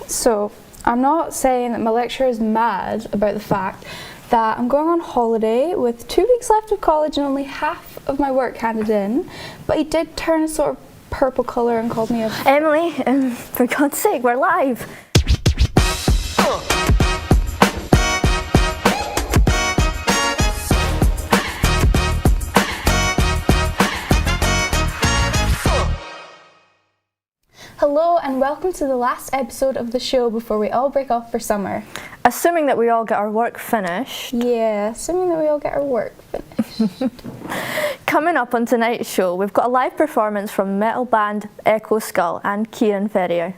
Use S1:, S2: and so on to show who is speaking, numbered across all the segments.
S1: So, I'm not saying that my lecturer is mad about the fact that I'm going on holiday with 2 weeks left of college and only half of my work handed in, but he did turn a sort of purple colour and called me a...
S2: Emily, for God's sake, we're live.
S1: Hello and welcome to the last episode of the show before we all break off for summer.
S2: Assuming that we all get our work finished.
S1: Yeah, assuming that we all get our work finished.
S2: Coming up on tonight's show, we've got a live performance from metal band Echo Skull and Kieran Ferrier.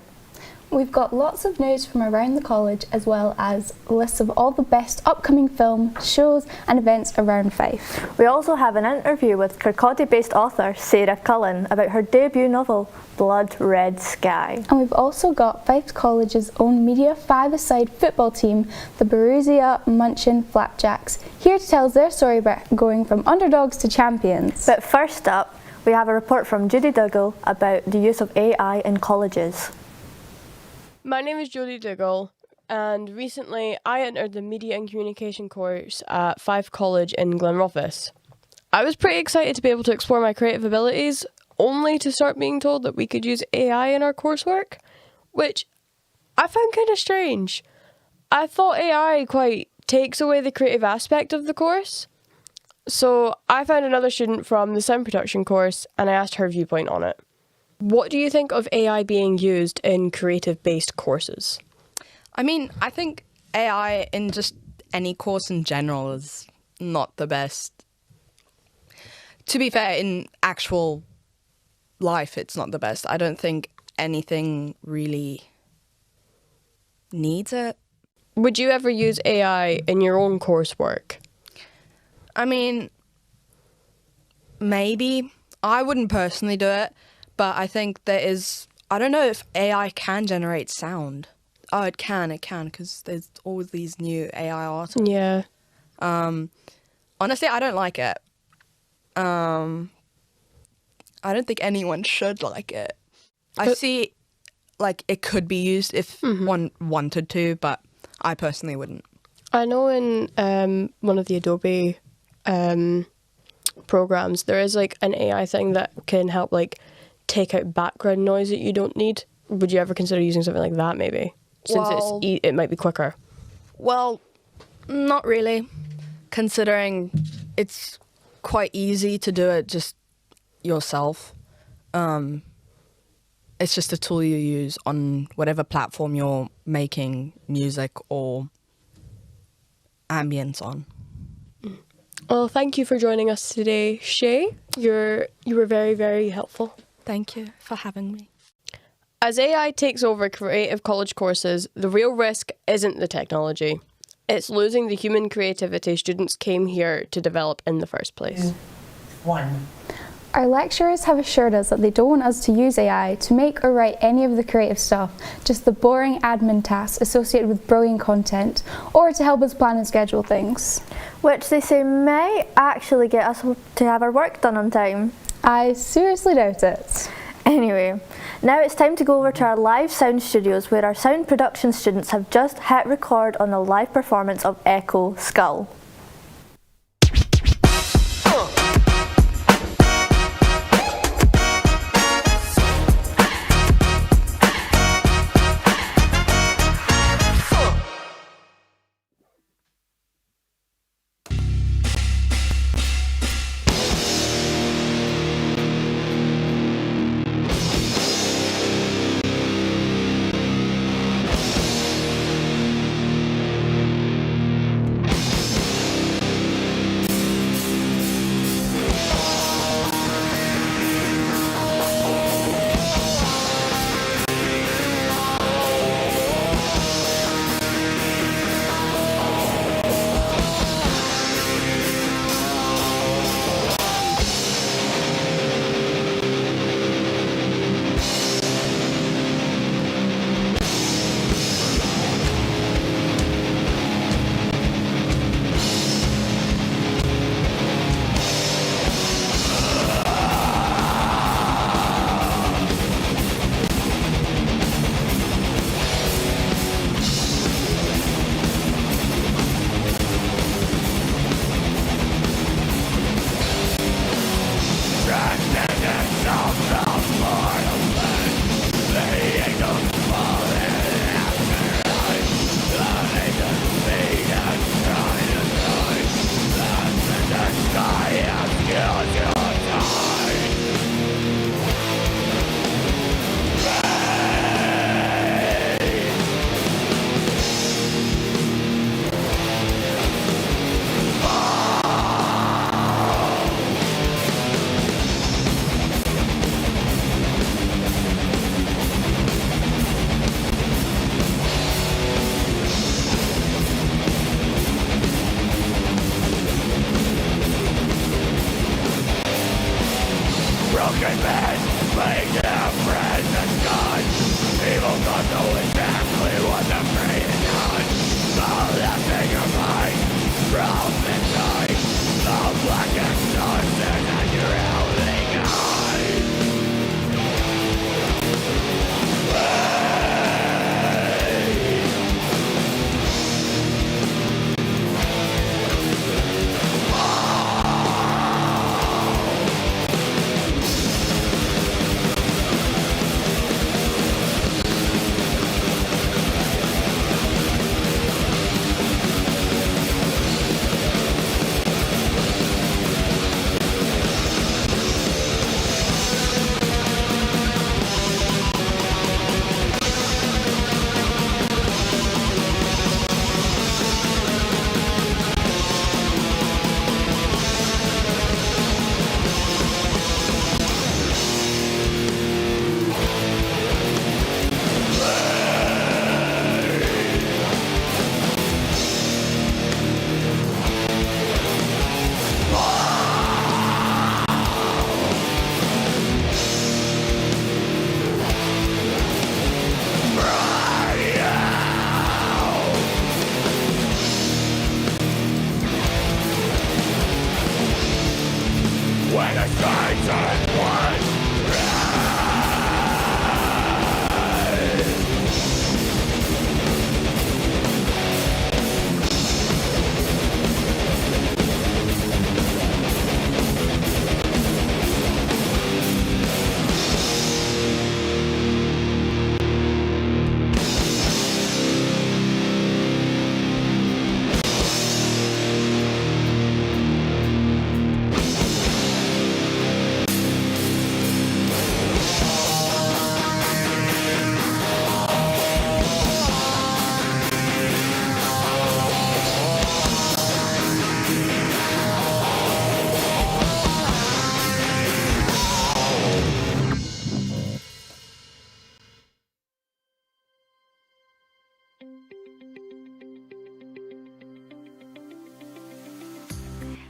S1: We've got lots of news from around the college as well as lists of all the best upcoming films, shows and events around Fife.
S2: We also have an interview with Kirkcaldy-based author Sara Cullen about her debut novel Blood Red Sky.
S1: And we've also got Fife College's own Media 5-a-side football team, the Borussia München Flapjacks, here to tell us their story about going from underdogs to champions.
S2: But first up, we have a report from Judy Dougal about the use of AI in colleges.
S3: My name is Judy Dougal, and recently I entered the Media and Communication course at Fife College in Glenrothes. I was pretty excited to be able to explore my creative abilities, only to start being told that we could use AI in our coursework, which I found kind of strange. I thought AI quite takes away the creative aspect of the course. So I found another student from the sound production course and I asked her viewpoint on it. What do you think of AI being used in creative-based courses?
S4: I think AI in just any course in general is not the best. To be fair, in actual life, it's not the best. I don't think anything really needs it.
S3: Would you ever use AI in your own coursework?
S4: Maybe. I wouldn't personally do it. But I think I don't know if AI can generate sound. Oh, it can, because there's always these new AI artists.
S3: Yeah.
S4: Honestly, I don't like it. I don't think anyone should like it. I see, it could be used if one wanted to, but I personally wouldn't.
S3: I know in one of the Adobe programs, there is, an AI thing that can help, take out background noise that you don't need. Would you ever consider using something like that, maybe? Since it might be quicker.
S4: Well, not really, considering it's quite easy to do it just yourself. It's just a tool you use on whatever platform you're making music or ambience on.
S3: Well, thank you for joining us today, Shay. You were very, very helpful.
S4: Thank you for having me.
S3: As AI takes over creative college courses, the real risk isn't the technology. It's losing the human creativity students came here to develop in the first place.
S1: Our lecturers have assured us that they don't want us to use AI to make or write any of the creative stuff, just the boring admin tasks associated with brilliant content, or to help us plan and schedule things.
S2: Which they say may actually get us to have our work done on time.
S1: I seriously doubt it.
S2: Anyway, now it's time to go over to our live sound studios where our sound production students have just hit record on a live performance of Echo Skull.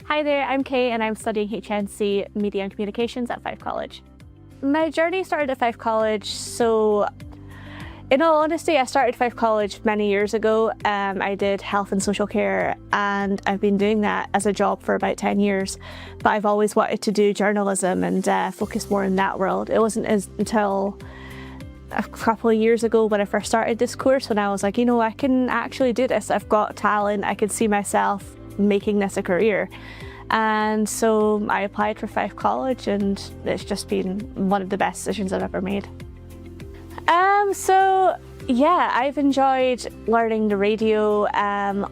S5: Hi there, I'm Kay and I'm studying HND Media Communications at Fife College. My journey started at Fife College, so in all honesty, I started Fife College many years ago. I did health and social care and I've been doing that as a job for about 10 years, but I've always wanted to do journalism and focus more in that world. It wasn't until a couple of years ago when I first started this course when I was like, you know, I can actually do this. I've got talent, I could see myself making this a career. And so I applied for Fife College and it's just been one of the best decisions I've ever made. So yeah, I've enjoyed learning the radio,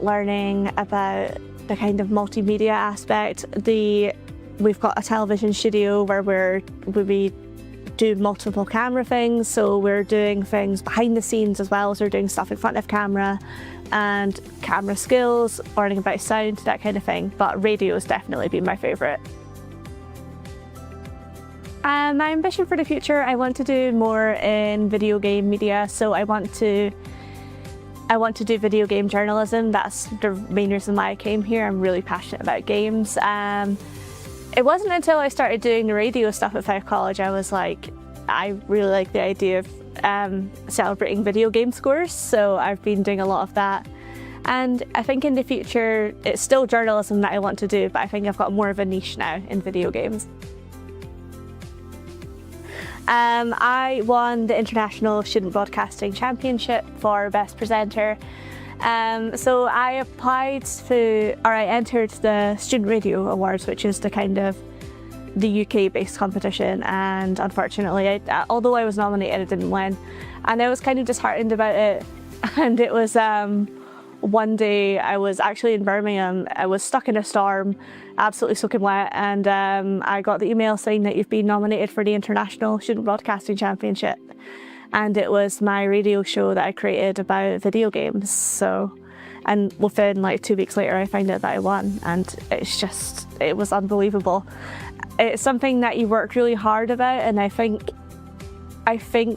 S5: learning about the kind of multimedia aspect. We've got a television studio where we do multiple camera things, so we're doing things behind the scenes as well as we're doing stuff in front of camera and camera skills, learning about sound, that kind of thing. But radio has definitely been my favourite. My ambition for the future, I want to do more in video game media, so I want to do video game journalism. That's the main reason why I came here. I'm really passionate about games. It wasn't until I started doing the radio stuff at Fife College I was like, I really like the idea of celebrating video game scores, so I've been doing a lot of that. And I think in the future, it's still journalism that I want to do, but I think I've got more of a niche now in video games. I won the International Student Broadcasting Championship for Best Presenter. So I entered the Student Radio Awards, which is the kind of the UK-based competition, and unfortunately, although I was nominated, I didn't win. And I was kind of disheartened about it. And it was one day I was actually in Birmingham. I was stuck in a storm, absolutely soaking wet, and I got the email saying that you've been nominated for the International Student Broadcasting Championship. And it was my radio show that I created about video games. So, and within like 2 weeks later, I found out that I won, and it was unbelievable. It's something that you work really hard about, and I think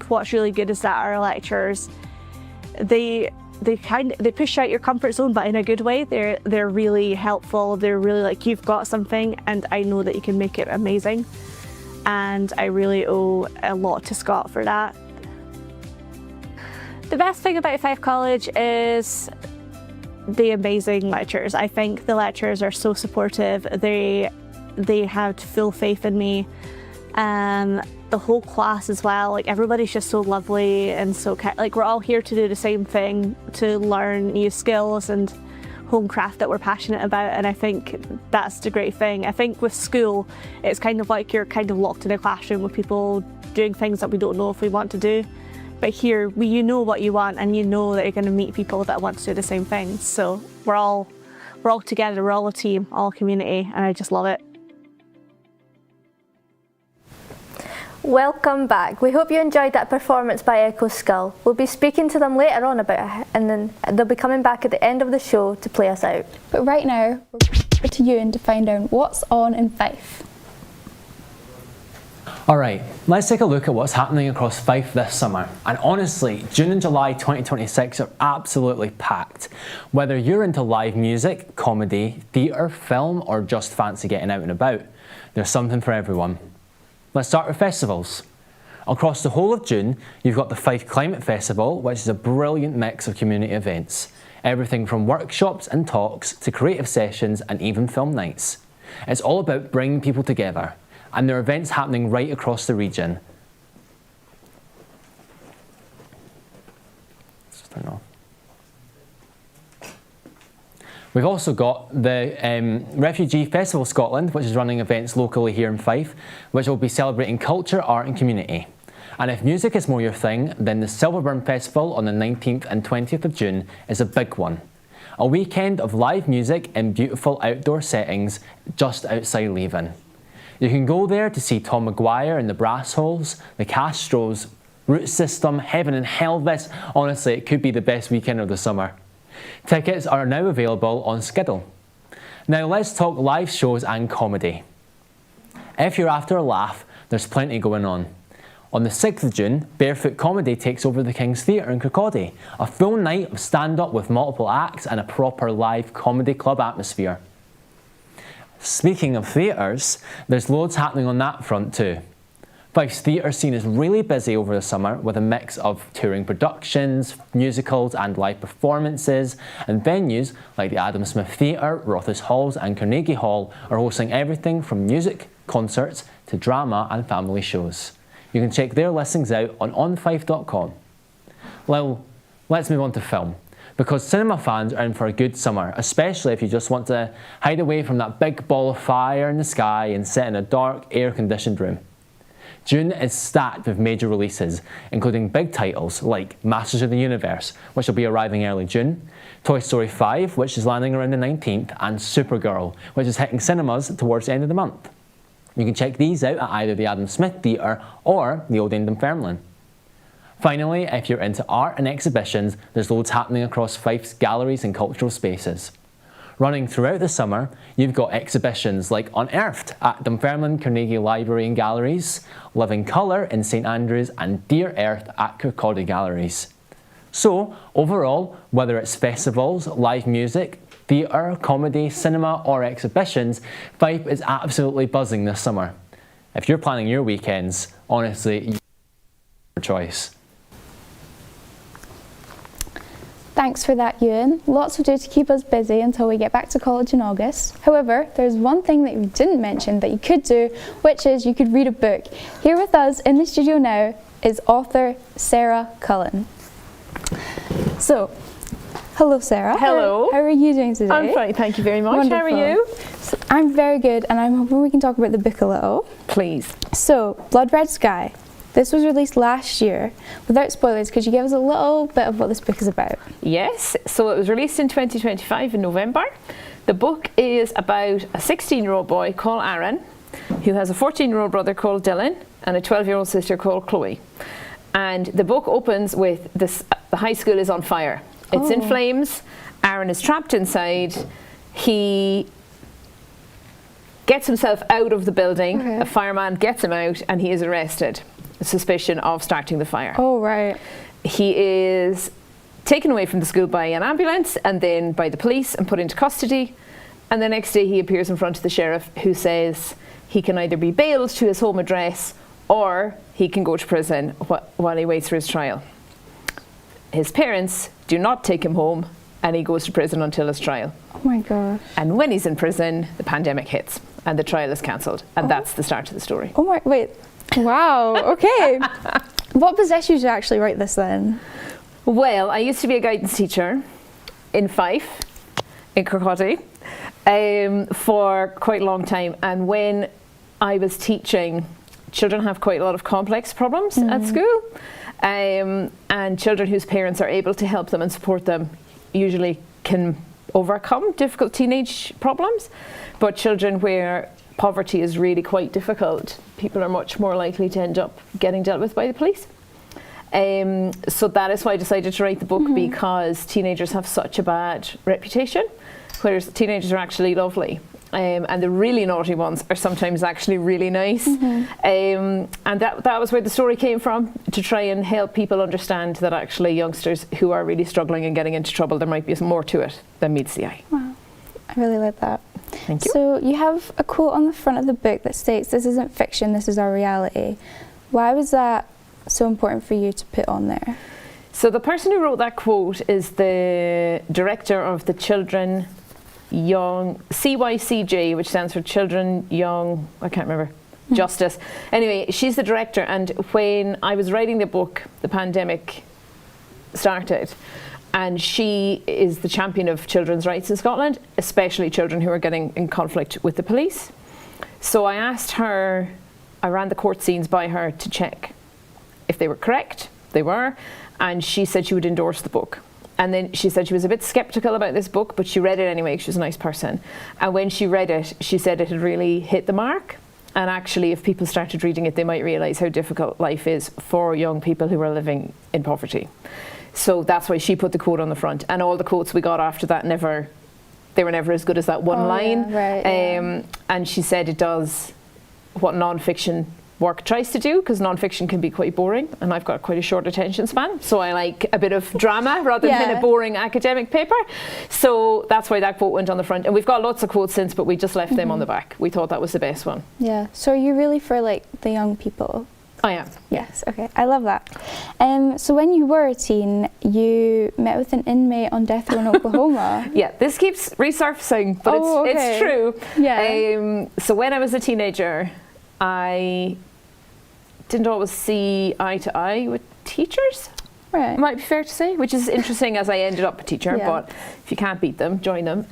S5: what's really good is that our lecturers, they push out your comfort zone, but in a good way. They're really helpful. They're really like, you've got something, and I know that you can make it amazing. and I really owe a lot to Scott for that. The best thing about Fife College is the amazing lecturers. I think the lecturers are so supportive. They have full faith in me. The whole class as well, like everybody's just so lovely and so like we're all here to do the same thing, to learn new skills and home craft that we're passionate about, and I think that's the great thing. I think with school it's kind of like you're kind of locked in a classroom with people doing things that we don't know if we want to do, but here you know what you want and you know that you're going to meet people that want to do the same things. So we're all together, we're all a team, all a community, and I just love it.
S2: Welcome back. We hope you enjoyed that performance by Echo Skull. We'll be speaking to them later on about it, and then they'll be coming back at the end of the show to play us out.
S1: But right now, we're to Ewan to find out what's on in Fife.
S6: Alright, let's take a look at what's happening across Fife this summer. And honestly, June and July 2026 are absolutely packed. Whether you're into live music, comedy, theatre, film, or just fancy getting out and about, there's something for everyone. Let's start with festivals. Across the whole of June, you've got the Fife Climate Festival, which is a brilliant mix of community events. Everything from workshops and talks to creative sessions and even film nights. It's all about bringing people together, and there are events happening right across the region. Let's just turn it off. We've also got the Refugee Festival Scotland, which is running events locally here in Fife, which will be celebrating culture, art and community. And if music is more your thing, then the Silverburn Festival on the 19th and 20th of June is a big one. A weekend of live music in beautiful outdoor settings just outside Leven. You can go there to see Tom Maguire and the Brass Holes, the Castros, Root System, Heaven and Helvis. Honestly, it could be the best weekend of the summer. Tickets are now available on Skiddle. Now let's talk live shows and comedy. If you're after a laugh, there's plenty going on. On the 6th of June, Barefoot Comedy takes over the King's Theatre in Kirkcaldy, a full night of stand-up with multiple acts and a proper live comedy club atmosphere. Speaking of theatres, there's loads happening on that front too. Fife's theatre scene is really busy over the summer with a mix of touring productions, musicals and live performances, and venues like the Adam Smith Theatre, Rothes Halls and Carnegie Hall are hosting everything from music, concerts to drama and family shows. You can check their listings out on onfife.com. Well, let's move on to film, because cinema fans are in for a good summer, especially if you just want to hide away from that big ball of fire in the sky and sit in a dark, air-conditioned room. June is stacked with major releases, including big titles like Masters of the Universe, which will be arriving early June, Toy Story 5, which is landing around the 19th, and Supergirl, which is hitting cinemas towards the end of the month. You can check these out at either the Adam Smith Theatre or the Old Inn Dunfermline. Finally, if you're into art and exhibitions, there's loads happening across Fife's galleries and cultural spaces. Running throughout the summer, you've got exhibitions like Unearthed at Dunfermline Carnegie Library and Galleries, Living Colour in St Andrews and Dear Earth at Kirkcaldy Galleries. So, overall, whether it's festivals, live music, theatre, comedy, cinema or exhibitions, Fife is absolutely buzzing this summer. If you're planning your weekends, honestly, your choice.
S1: Thanks for that, Ewan. Lots to do to keep us busy until we get back to college in August. However, there's one thing that you didn't mention that you could do, which is you could read a book. Here with us in the studio now is author Sara Cullen. So, hello Sara.
S5: Hello.
S1: How are you doing today?
S5: I'm fine, thank you very much.
S1: Wonderful.
S5: How are you?
S1: So, I'm very good, and I'm hoping we can talk about the book a little.
S5: Please.
S1: So, Blood Red Sky. This was released last year. Without spoilers, could you give us a little bit of what this book is about?
S7: Yes, so it was released in 2025 in November. The book is about a 16-year-old boy called Aaron, who has a 14-year-old brother called Dylan and a 12-year-old sister called Chloe. And the book opens with the high school is on fire. It's in flames. Aaron is trapped inside. He gets himself out of the building.
S1: Okay.
S7: A fireman gets him out and he is arrested. Suspicion of starting the fire.
S1: Oh, right.
S7: He is taken away from the school by an ambulance and then by the police and put into custody. And the next day he appears in front of the sheriff, who says he can either be bailed to his home address or he can go to prison while he waits for his trial. His parents do not take him home, and he goes to prison until his trial.
S1: Oh my gosh.
S7: And when he's in prison, the pandemic hits and the trial is cancelled. And that's the start of the story.
S1: Oh my, wait. Wow, okay. What possessed you to actually write this then?
S7: Well, I used to be a guidance teacher in Fife, in Kirkcaldy, for quite a long time. And when I was teaching, children have quite a lot of complex problems at school. And children whose parents are able to help them and support them usually can overcome difficult teenage problems. But children where poverty is really quite difficult, people are much more likely to end up getting dealt with by the police. So that is why I decided to write the book, because teenagers have such a bad reputation, whereas teenagers are actually lovely. And the really naughty ones are sometimes actually really nice. And that was where the story came from, to try and help people understand that actually youngsters who are really struggling and getting into trouble, there might be more to it than meets the eye.
S1: Wow, I really like that.
S7: Thank you.
S1: So you have a quote on the front of the book that states, "This isn't fiction, this is our reality." Why was that so important for you to put on there?
S7: So the person who wrote that quote is the director of the Children Young, CYCJ, which stands for Children Young, I can't remember, Justice. Anyway, she's the director, and when I was writing the book, the pandemic started, and she is the champion of children's rights in Scotland, especially children who are getting in conflict with the police. So I asked her, I ran the court scenes by her to check if they were correct. They were, and she said she would endorse the book. And then she said she was a bit skeptical about this book, but she read it anyway. She was a nice person. And when she read it, she said it had really hit the mark. And actually, if people started reading it, they might realise how difficult life is for young people who are living in poverty. So that's why she put the quote on the front. And all the quotes we got after that they were never as good as that one line.
S1: Yeah, right,
S7: and she said it does what non-fiction work tries to do, because non-fiction can be quite boring, and I've got quite a short attention span, so I like a bit of drama rather than a boring academic paper. So that's why that quote went on the front, and we've got lots of quotes since, but we just left them on the back. We thought that was the best one.
S1: Yeah, so are you really for like the young people?
S7: I am.
S1: Yes, okay, I love that. So when you were a teen, you met with an inmate on death row in Oklahoma.
S7: Yeah, this keeps resurfacing, but it's true.
S1: Yeah.
S7: So when I was a teenager, I didn't always see eye to eye with teachers.
S1: Right.
S7: Might be fair to say, which is interesting as I ended up a teacher,
S1: Yeah.
S7: but if you can't beat them, join them.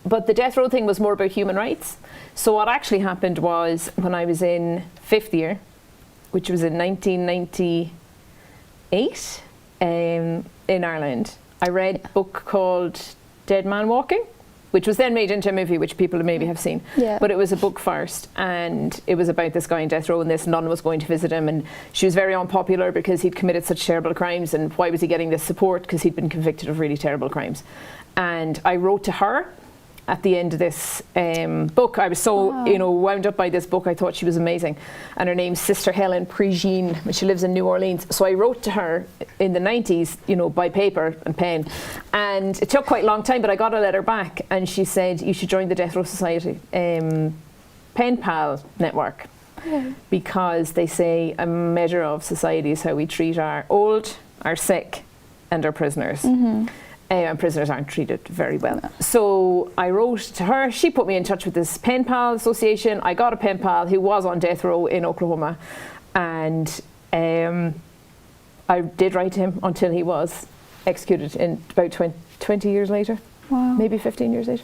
S7: But the death row thing was more about human rights. So what actually happened was, when I was in 5th year, which was in 1998, in Ireland, I read a book called Dead Man Walking, which was then made into a movie, which people maybe have seen.
S1: Yeah.
S7: But it was a book first, and it was about this guy in death row, and this nun was going to visit him, and she was very unpopular because he'd committed such terrible crimes, and why was he getting this support? Because he'd been convicted of really terrible crimes. And I wrote to her at the end of this book. I was so wound up by this book. I thought she was amazing. And her name's Sister Helen Prigine, and she lives in New Orleans. So I wrote to her in the 90s, by paper and pen. And it took quite a long time, but I got a letter back, and she said, you should join the Death Row Society Pen Pal network. Because they say a measure of society is how we treat our old, our sick, and our prisoners. And prisoners aren't treated very well. So I wrote to her. She put me in touch with this pen pal association. I got a pen pal who was on death row in Oklahoma, and I did write to him until he was executed in about 20 years later.
S1: Wow.
S7: Maybe 15 years later.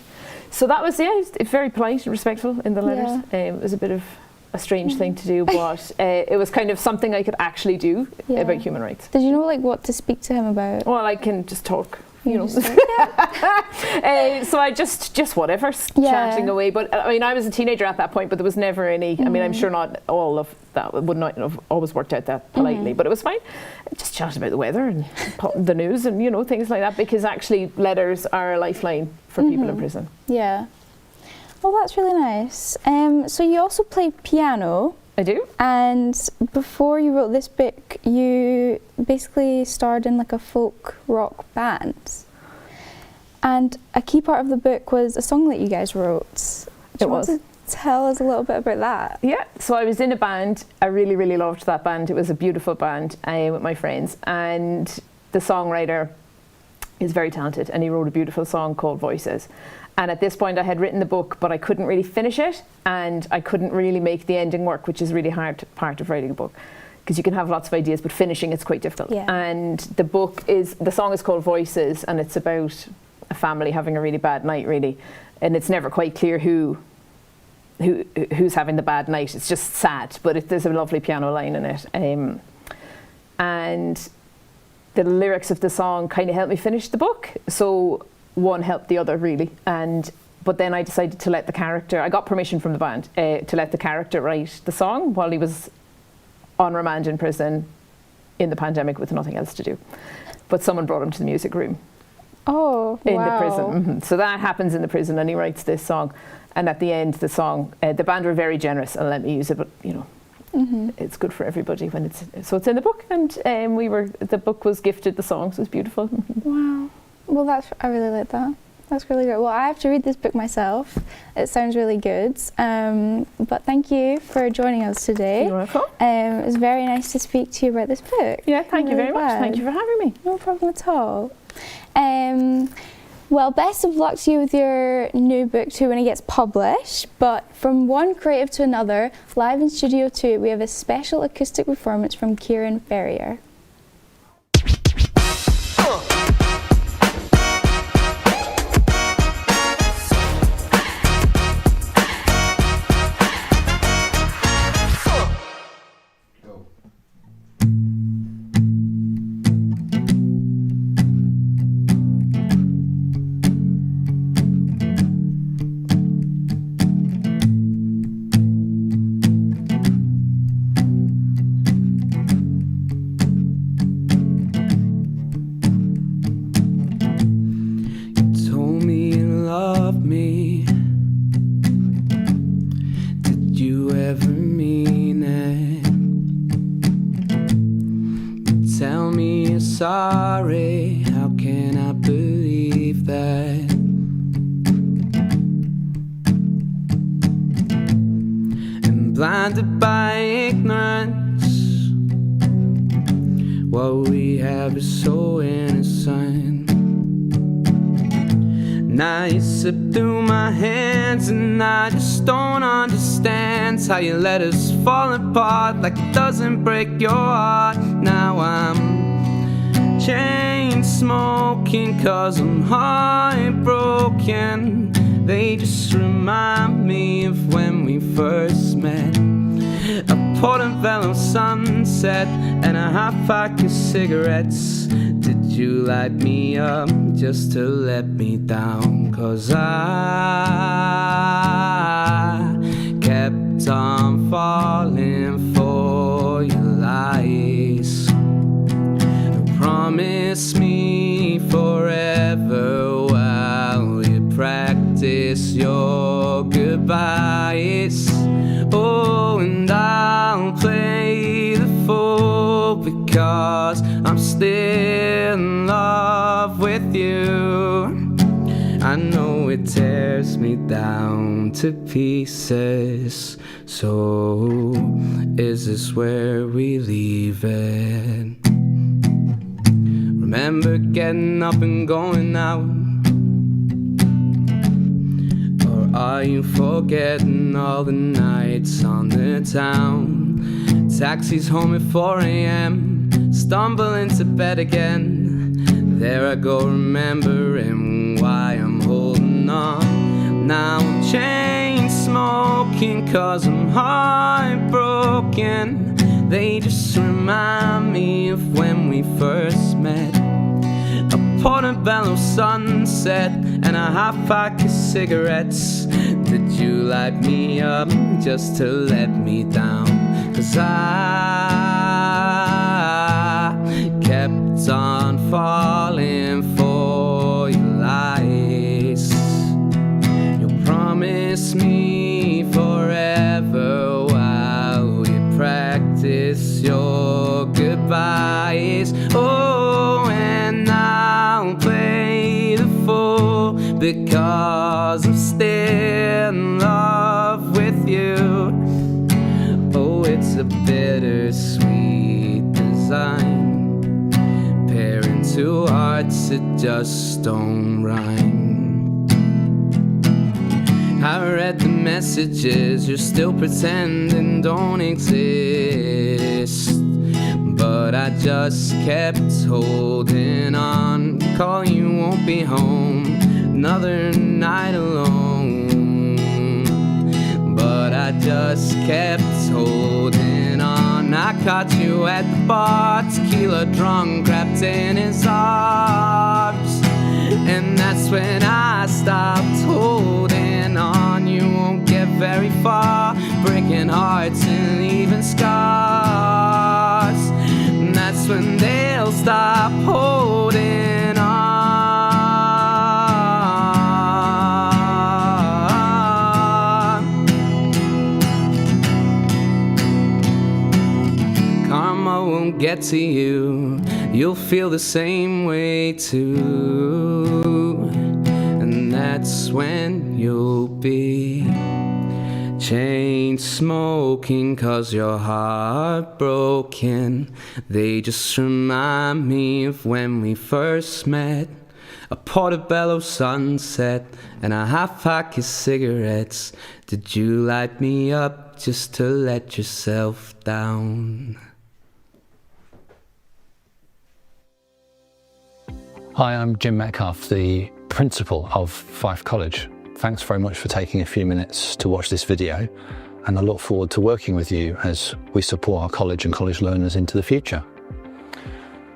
S7: So that was very polite and respectful in the letters. It was a bit of a strange thing to do, but it was kind of something I could actually do about human rights.
S1: Did you know what to speak to him about?
S7: Well, I can just talk. So I just whatever, chatting away. But I mean, I was a teenager at that point, but there was never any. I mean, I'm sure not all of that would not have always worked out that politely, but it was fine. Just chat about the weather and the news and things like that, because actually letters are a lifeline for people in prison.
S1: Yeah. Well, that's really nice. So you also play piano.
S7: I do.
S1: And before you wrote this book, you basically starred in like a folk rock band. And a key part of the book was a song that you guys wrote. Do you want to tell us a little bit about that?
S7: Yeah, so I was in a band. I really, really loved that band. It was a beautiful band with my friends. And the songwriter is very talented, and he wrote a beautiful song called Voices. And at this point I had written the book, but I couldn't really finish it, and I couldn't really make the ending work, which is really hard part of writing a book, because you can have lots of ideas, but finishing it's quite difficult.
S1: Yeah.
S7: And the song is called Voices, and it's about a family having a really bad night, really, and it's never quite clear who's having the bad night. It's just sad, but there's a lovely piano line in it, and the lyrics of the song kind of helped me finish the book. So one helped the other, really. But then I decided to let the character, I got permission from the band to let the character write the song while he was on remand in prison in the pandemic with nothing else to do. But someone brought him to the music room.
S1: Oh,
S7: in
S1: wow.
S7: the prison. Mm-hmm. So that happens in the prison, and he writes this song. And at the end, the song, the band were very generous and let me use it, but it's good for everybody when it's in the book. And the book was gifted the songs. It was beautiful.
S1: Wow. Well, I really like that. That's really great. Well, I have to read this book myself. It sounds really good. But thank you for joining us today.
S7: You're welcome.
S1: It was very nice to speak to you about this book.
S7: Yeah, thank you very much.
S1: glad.
S7: Thank you for having me.
S1: No problem at all. Well, best of luck to you with your new book too when it gets published. But from one creative to another, live in Studio 2, we have a special acoustic performance from Kieran Ferrier.
S8: Sorry, how can I believe that? And blinded by ignorance, what we have is so innocent. Now you slip through my hands, and I just don't understand how you let us fall apart like it doesn't break your heart. Now I'm chain smoking 'cause I'm heartbroken. They just remind me of when we first met. A Portobello sunset and a hot pack of cigarettes. Did you light me up just to let me down? 'Cause I kept on falling for your lies. Promise me forever while you practice your goodbyes. Oh, and I'll play the fool because I'm still in love with you. I know it tears me down to pieces. So is this where we leave it? Remember getting up and going out? Or are you forgetting all the nights on the town? Taxis home at 4 a.m. Stumble into bed again. There I go remembering why I'm holding on. Now I'm chain smoking 'cause I'm heartbroken. They just remind me of when we first met. A Portobello sunset and a hot pack of cigarettes. Did you light me up just to let me down? 'Cause I kept on falling for your lies. You promised me forever while you practice your goodbyes. Oh, and I'll play the fool because I'm still in love with you. Oh, it's a bittersweet design, pairing two hearts that just don't rhyme. I read the messages you're still pretending don't exist, but I just kept holding on. Calling you won't be home, another night alone, but I just kept holding on. I caught you at the bar, tequila drunk, wrapped in his arms, and that's when I stopped holding on. You won't get very far, breaking hearts and leaving scars, and that's when they'll stop holding on. Karma won't get to you, you'll feel the same way too, and that's when you'll be chain smoking 'cause you're heartbroken. They just remind me of when we first met, a portobello sunset and a half pack of cigarettes. Did you light me up just to let yourself down?
S9: Hi, I'm Jim Metcalf, the principal of Fife College. Thanks very much for taking a few minutes to watch this video, and I look forward to working with you as we support our college and college learners into the future.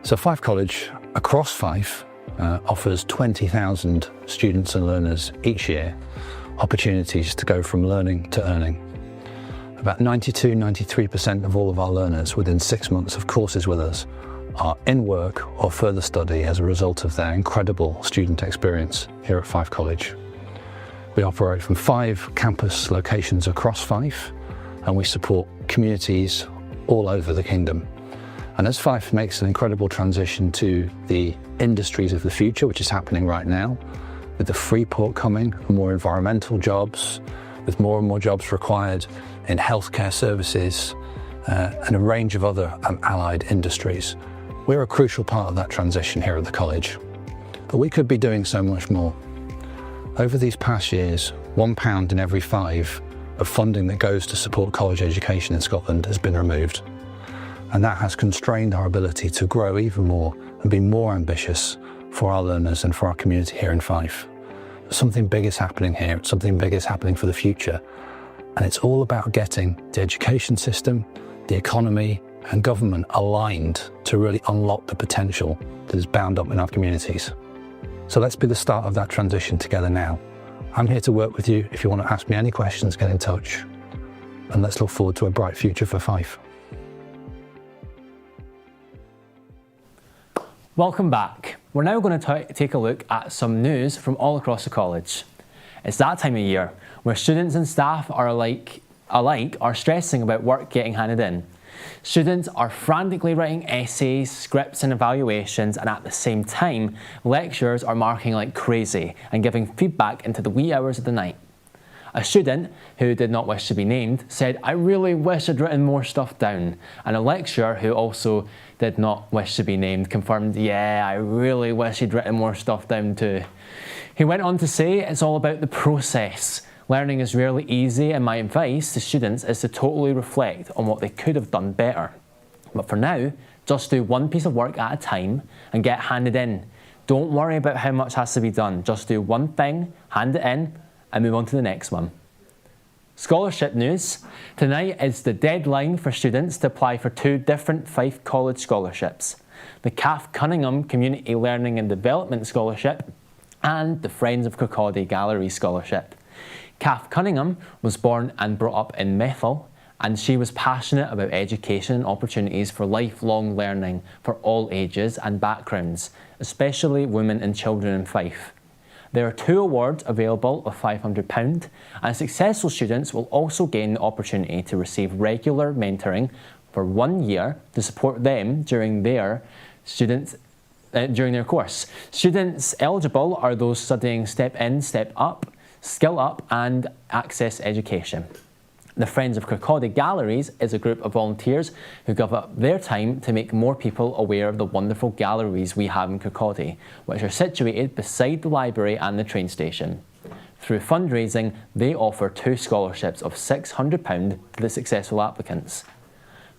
S9: So Fife College across Fife offers 20,000 students and learners each year opportunities to go from learning to earning. About 92-93% of all of our learners within 6 months of courses with us are in work or further study as a result of their incredible student experience here at Fife College. We operate from 5 campus locations across Fife, and we support communities all over the kingdom. And as Fife makes an incredible transition to the industries of the future, which is happening right now, with the free port coming, more environmental jobs, with more and more jobs required in healthcare services, and a range of other allied industries, we're a crucial part of that transition here at the college. But we could be doing so much more. Over these past years, £1 in every 5 of funding that goes to support college education in Scotland has been removed. And that has constrained our ability to grow even more and be more ambitious for our learners and for our community here in Fife. Something big is happening here, something big is happening for the future. And it's all about getting the education system, the economy and government aligned to really unlock the potential that is bound up in our communities. So let's be the start of that transition together now. I'm here to work with you. If you want to ask me any questions, get in touch. And let's look forward to a bright future for Fife.
S6: Welcome back. We're now going to take a look at some news from all across the college. It's that time of year where students and staff are alike are stressing about work getting handed in. Students are frantically writing essays, scripts and evaluations, and at the same time, lecturers are marking like crazy and giving feedback into the wee hours of the night. A student, who did not wish to be named, said, "I really wish I'd written more stuff down." And a lecturer, who also did not wish to be named, confirmed, "Yeah, I really wish he'd written more stuff down too." He went on to say, "It's all about the process. Learning is rarely easy, and my advice to students is to totally reflect on what they could have done better. But for now, just do one piece of work at a time and get handed in. Don't worry about how much has to be done. Just do one thing, hand it in, and move on to the next one." Scholarship news. Tonight is the deadline for students to apply for 2 different Fife College scholarships: the Cath Cunningham Community Learning and Development Scholarship and the Friends of Kirkcaldy Gallery Scholarship. Cath Cunningham was born and brought up in Methil, and she was passionate about education and opportunities for lifelong learning for all ages and backgrounds, especially women and children in Fife. There are 2 awards available of £500, and successful students will also gain the opportunity to receive regular mentoring for 1 year to support them during their student during their course. Students eligible are those studying Step In, Step Up, Skill Up and Access Education. The Friends of Kirkcaldy Galleries is a group of volunteers who give up their time to make more people aware of the wonderful galleries we have in Kirkcaldy, which are situated beside the library and the train station. Through fundraising, they offer 2 scholarships of £600 to the successful applicants.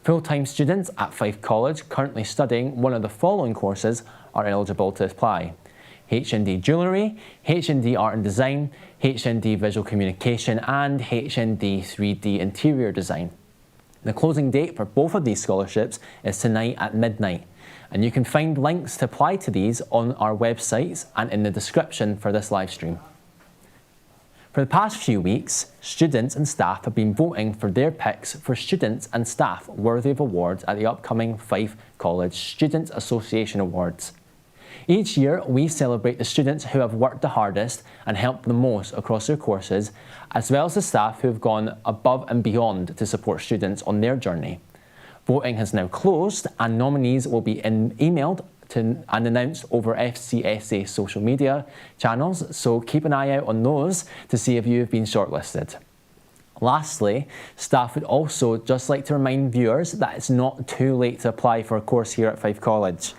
S6: Full-time students at Fife College currently studying one of the following courses are eligible to apply: HND Jewellery, HND Art and Design, HND Visual Communication and HND 3D Interior Design. The closing date for both of these scholarships is tonight at midnight, and you can find links to apply to these on our websites and in the description for this live stream. For the past few weeks, students and staff have been voting for their picks for students and staff worthy of awards at the upcoming Fife College Students Association Awards. Each year, we celebrate the students who have worked the hardest and helped the most across their courses, as well as the staff who have gone above and beyond to support students on their journey. Voting has now closed and nominees will be emailed and announced over FCSA social media channels, so keep an eye out on those to see if you have been shortlisted. Lastly, staff would also just like to remind viewers that it's not too late to apply for a course here at Fife College.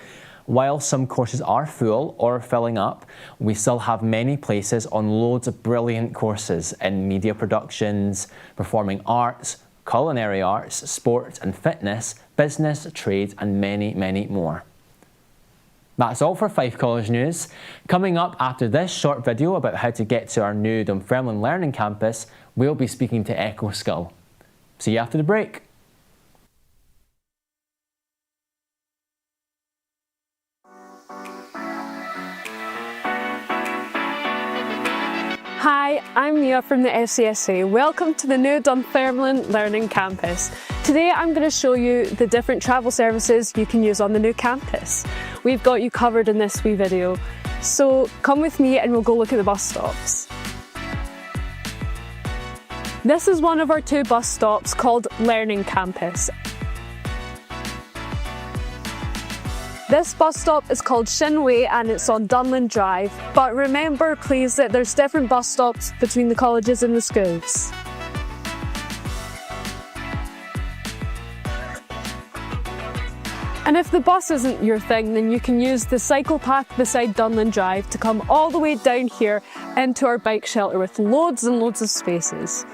S6: While some courses are full or filling up, we still have many places on loads of brilliant courses in media productions, performing arts, culinary arts, sports and fitness, business, trade and many, many more. That's all for Fife College News. Coming up after this short video about how to get to our new Dunfermline Learning Campus, we'll be speaking to Echo Skill. See you after the break.
S5: Hi, I'm Mia from the FCSA. Welcome to the new Dunfermline Learning Campus. Today I'm going to show you the different travel services you can use on the new campus. We've got you covered in this wee video. So come with me and we'll go look at the bus stops. This is one of our 2 bus stops called Learning Campus. This bus stop is called Shinway and it's on Dunland Drive, but remember please that there's different bus stops between the colleges and the schools. And if the bus isn't your thing, then you can use the cycle path beside Dunland Drive to come all the way down here into our bike shelter with loads and loads of spaces.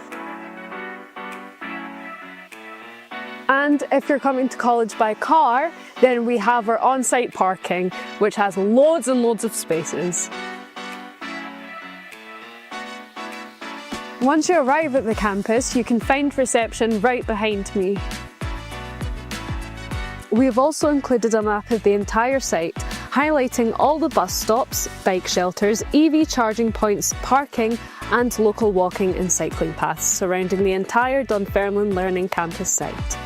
S5: And if you're coming to college by car, then we have our on-site parking, which has loads and loads of spaces. Once you arrive at the campus, you can find reception right behind me. We've also included a map of the entire site, highlighting all the bus stops, bike shelters, EV charging points, parking, and local walking and cycling paths surrounding the entire Dunfermline Learning Campus site.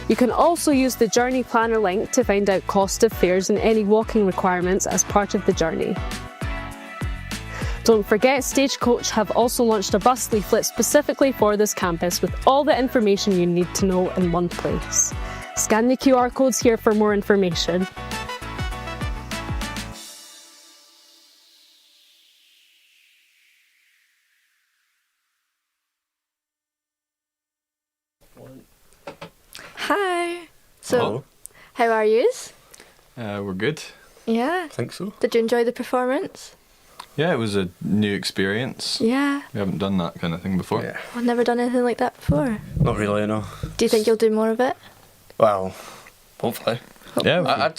S5: You can also use the Journey Planner link to find out cost of fares and any walking requirements as part of the journey. Don't forget, Stagecoach have also launched a bus leaflet specifically for this campus with all the information you need to know in one place. Scan the QR codes here for more information.
S2: Hi. So,
S10: Hello.
S2: how are yous?
S10: We're good.
S2: Yeah.
S10: I think so.
S2: Did you enjoy the performance?
S10: Yeah, it was a new experience.
S2: Yeah.
S10: We haven't done that kind of thing before.
S11: Yeah.
S2: I've never done anything like that before.
S11: Not really, no.
S2: Do you think you'll do more of it?
S11: Well, hopefully.
S10: Yeah,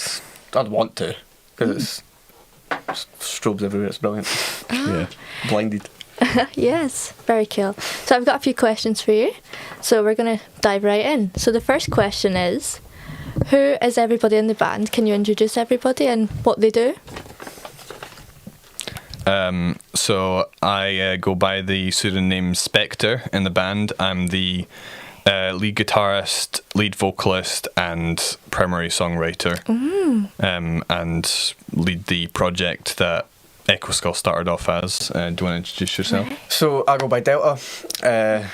S11: I'd want to, because it's strobes everywhere, it's brilliant.
S10: yeah.
S11: Blinded.
S2: Yes, very cool. So I've got a few questions for you. So we're going to dive right in. So the first question is, who is everybody in the band? Can you introduce everybody and what they do?
S10: So I go by the pseudonym Spectre in the band. I'm the lead guitarist, lead vocalist, and primary songwriter, and lead the project that Echo Skull started off as. Do you want to introduce yourself?
S11: So I go by Delta.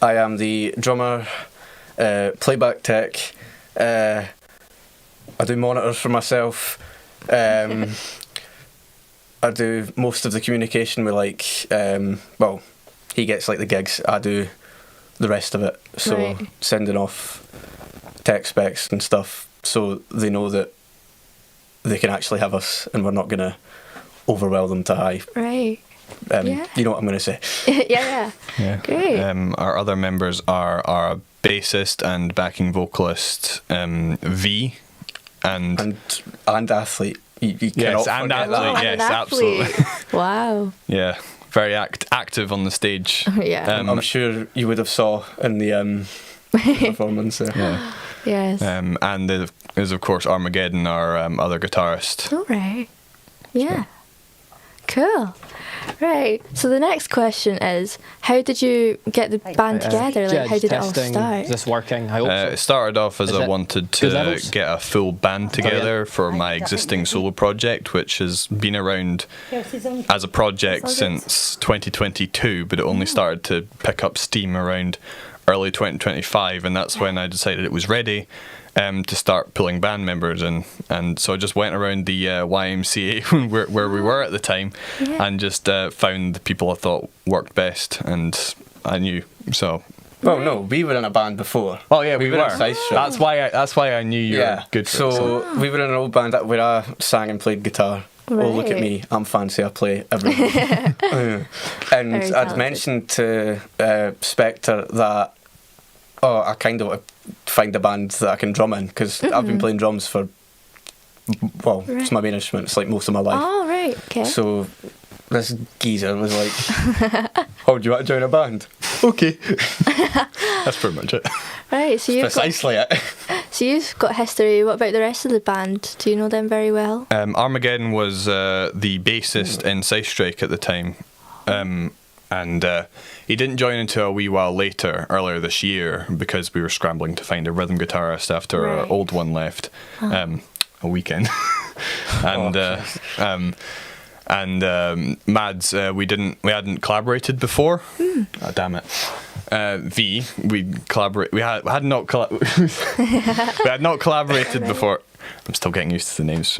S11: I am the drummer, playback tech. I do monitors for myself, I do most of the communication with like, well, he gets like the gigs, I do the rest of it. So
S2: Right.
S11: sending off text specs and stuff so they know that they can actually have us and we're not going to overwhelm them to high.
S2: Right. Yeah.
S11: You know what I'm going to say.
S2: Yeah. Great.
S10: Our other members are our bassist and backing vocalist, V, and
S11: athlete. You
S10: yes,
S11: cannot
S10: and
S11: forget
S10: athlete.
S11: that.
S10: Yes,
S2: An
S10: absolutely.
S2: athlete. Wow.
S10: Yeah, very active on the stage.
S2: Yeah.
S11: I'm sure you would have saw in the performance there.
S10: Yeah.
S2: Yes.
S10: And there is of course Armageddon, our other guitarist.
S2: All right. Yeah. Cool. Right. So the next question is, how did you get the band together? Like, how did it all start?
S6: Is this working? I hope so.
S10: It started off as
S6: Is
S10: I
S6: it
S10: wanted
S6: good
S10: to
S6: levels?
S10: get a full band together for my existing solo project, which has been around as a project since 2022, but it only started to pick up steam around early 2025, and that's when I decided it was ready to start pulling band members in. And so I just went around the YMCA where we were at the time, and just found the people I thought worked best, and I knew. So.
S11: Well, no, we were in a band before.
S10: Oh yeah, we were.
S11: in Size Show.
S10: That's why I knew you were good for it.
S11: So we were in an old band where I sang and played guitar. Oh, look at me, I'm fancy, I play everything. And
S2: Very
S11: I'd
S2: talented.
S11: mentioned to Spectre that, I kind of want to find a band that I can drum in, because I've been playing drums for, well, it's my main instrument, it's like most of my life.
S2: Oh, right. Okay.
S11: So this geezer was like, oh, do you want to join a band? Okay.
S10: That's pretty much it.
S2: Right. So you've
S11: Precisely it.
S2: you've got history. What about the rest of the band? Do you know them very well?
S10: Armageddon was the bassist in Strike at the time, and he didn't join until a wee while later, earlier this year, because we were scrambling to find a rhythm guitarist after our
S2: Right.
S10: old one left a weekend. And Mads, we hadn't collaborated before. Oh, damn it. V, we had not collaborated before. I'm still getting used to the names.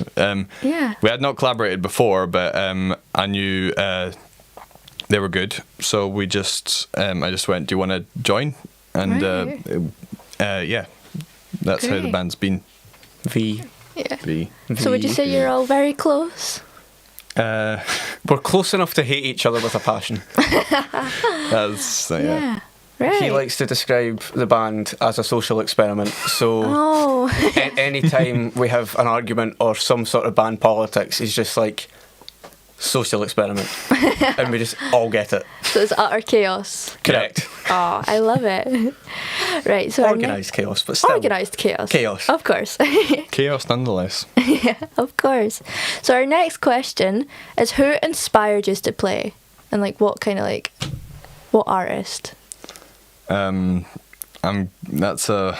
S2: Yeah.
S10: We had not collaborated before, but I knew they were good, so we just I just went, do you want to join? And yeah, that's how the
S2: Great.
S10: band's been.
S11: V.
S2: Yeah.
S10: V.
S2: So would you say you're all very close?
S11: We're close enough to hate each other with a passion.
S10: That's yeah.
S2: Yeah. Right.
S11: He likes to describe the band as a social experiment, so
S2: Oh.
S11: any time we have an argument or some sort of band politics, he's just like, social experiment. And we just all get it.
S2: So it's utter chaos.
S11: Correct.
S2: Oh, I love it. Right. So
S11: Organised chaos, but still.
S2: organised chaos.
S11: Chaos.
S2: Of course.
S10: Chaos nonetheless.
S2: Yeah, of course. So our next question is, who inspired you to play, and like what artist?
S10: That's a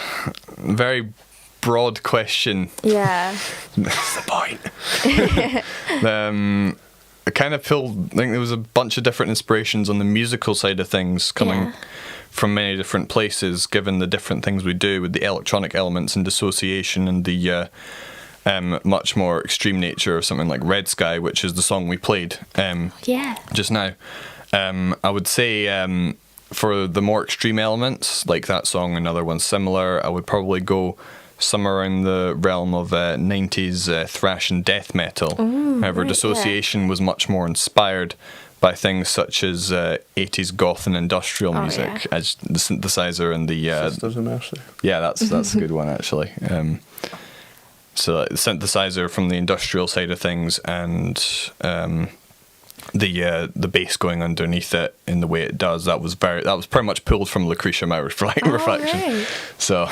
S10: very broad question.
S2: Yeah.
S11: That's the point.
S10: I kind of feel like there was a bunch of different inspirations on the musical side of things coming from many different places, given the different things we do with the electronic elements and dissociation and the much more extreme nature of something like Red Sky, which is the song we played just now. I would say for the more extreme elements, like that song and other ones similar, I would probably go somewhere in the realm of 90s thrash and death metal. However, Dissociation was much more inspired by things such as 80s goth and industrial music, as the synthesizer and the
S11: Sisters of Mercy.
S10: yeah, that's a good one actually. So the synthesizer from the industrial side of things, and the bass going underneath it in the way it does, that was pretty much pulled from Lucretia My Reflection.
S2: Right.
S10: So